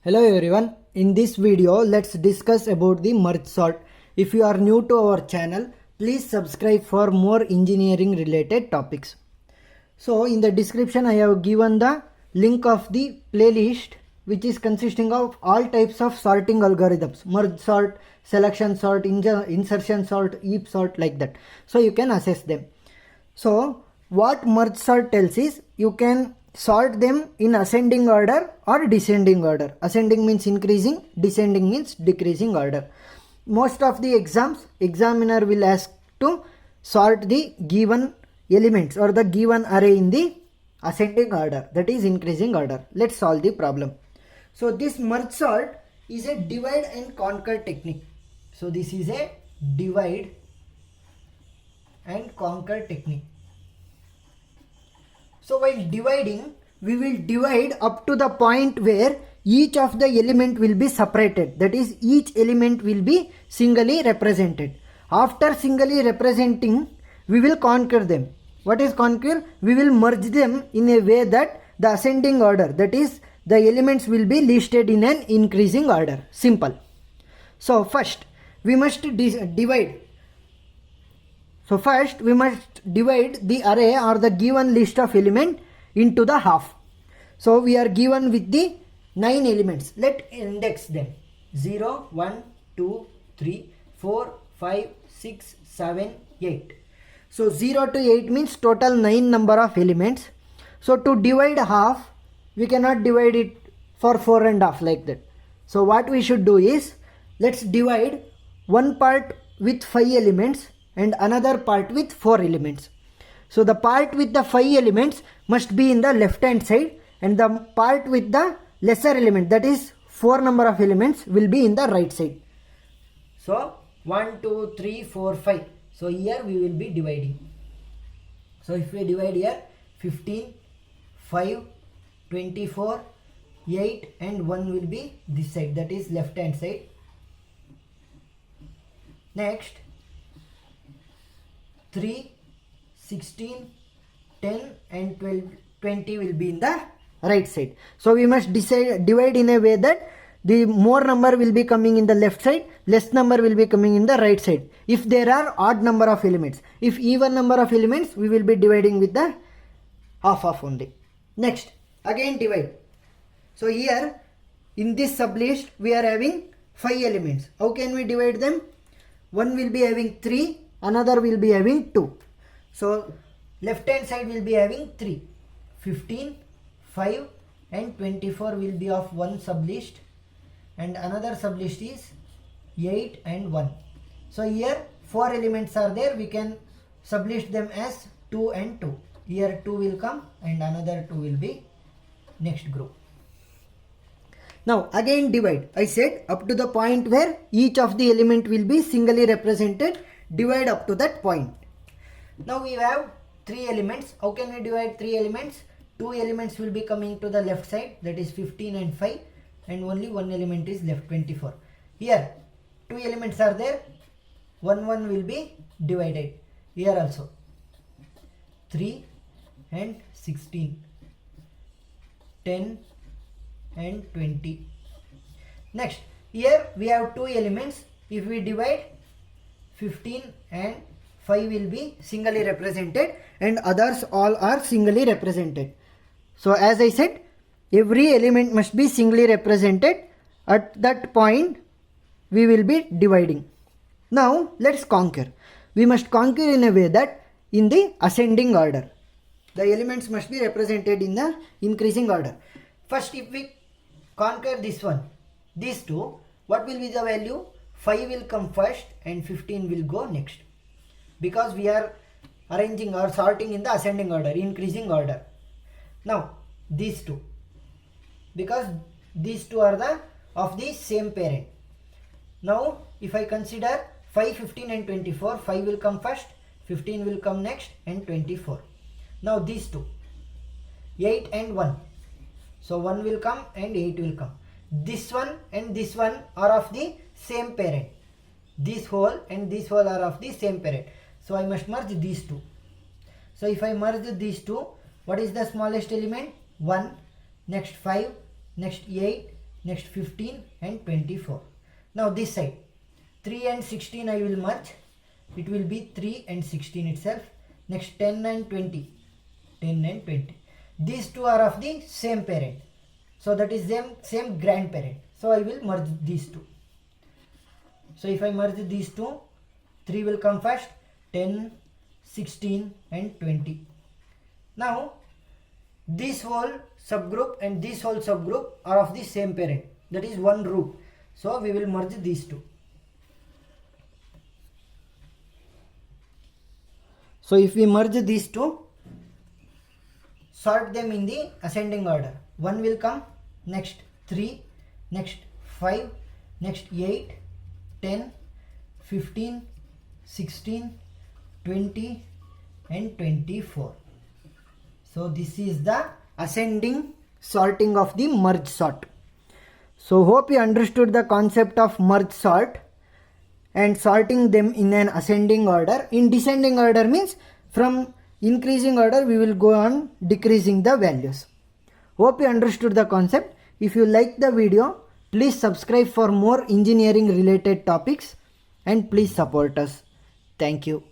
Hello everyone, in this video let's discuss about the merge sort. If you are new to our channel, please subscribe for more engineering related topics. So in the description I have given the link of the playlist which is consisting of all types of sorting algorithms, merge sort, selection sort, insertion sort, heap sort, like that. So you can assess them. So what merge sort tells is you can sort them in ascending order or descending order. Ascending means increasing, descending means decreasing order. Most of the exams, examiner will ask to sort the given elements or the given array in the ascending order, that is increasing order. Let's solve the problem. So this merge sort is a divide and conquer technique. So this is a divide and conquer technique. So while dividing, we will divide up to the point where each of the element will be separated. That is, each element will be singly represented. After singly representing, we will conquer them. What is conquer? We will merge them in a way that the ascending order, that is, the elements will be listed in an increasing order. Simple. So first, we must divide. So first we must divide the array or the given list of element into the half. So we are given with the 9 elements. Let index them. 0, 1, 2, 3, 4, 5, 6, 7, 8. So 0 to 8 means total 9 number of elements. So to divide half, we cannot divide it for 4 and half like that. So what we should do is, let's divide one part with 5 elements and another part with 4 elements. So the part with the 5 elements must be in the left hand side and the part with the lesser element, that is 4 number of elements, will be in the right side. So 1, 2, 3, 4, 5. So here we will be dividing. So if we divide here 15, 5, 24, 8 and 1 will be this side, that is left hand side. Next 3, 16, 10 and 12, 20 will be in the right side. So we must divide in a way that the more number will be coming in the left side, less number will be coming in the right side. If there are odd number of elements, if even number of elements, we will be dividing with the half only. Next, again divide. So here in this sublist we are having 5 elements. How can we divide them? One will be having 3, another will be having 2. So left hand side will be having 3. 15, 5 and 24 will be of one sublist and another sublist is 8 and 1. So here 4 elements are there, we can sublist them as 2 and 2. Here 2 will come and another 2 will be next group. Now again divide. I said up to the point where each of the element will be singly represented, divide up to that point. Now we have 3 elements. How can we divide 3 elements? 2 elements will be coming to the left side, that is 15 and 5, and only 1 element is left, 24. Here 2 elements are there, 1 will be divided. Here also 3 and 16, 10 and 20. Next, here we have 2 elements. If we divide, 15 and 5 will be singly represented and others all are singly represented. So as I said, every element must be singly represented. At that point we will be dividing. Now let's conquer. We must conquer in a way that in the ascending order. The elements must be represented in the increasing order. First, if we conquer this one, these two, what will be the value? 5 will come first and 15 will go next, because we are arranging or sorting in the ascending order, increasing order. Now these two, because these two are the of the same parent. Now if I consider 5, 15 and 24, 5 will come first, 15 will come next and 24. Now these two, 8 and 1. So 1 will come and 8 will come. This one and this one are of the same parent. This whole and this whole are of the same parent. So I must merge these two. So if I merge these two, what is the smallest element? 1, next 5, next 8, next 15 and 24. Now this side 3 and 16 I will merge, it will be 3 and 16 itself. Next 10 and 20, 10 and 20. These two are of the same parent, so that is same grandparent. So I will merge these two. So if I merge these two, 3 will come first, 10, 16 and 20. Now this whole subgroup and this whole subgroup are of the same parent, that is one root. So we will merge these two. So if we merge these two, sort them in the ascending order. 1 will come, next 3, next 5, next 8, 10, 15, 16, 20 and 24. So this is the ascending sorting of the merge sort. So hope you understood the concept of merge sort and sorting them in an ascending order. In descending order means from increasing order we will go on decreasing the values. Hope you understood the concept. If you like the video, please subscribe for more engineering related topics and please support us. Thank you.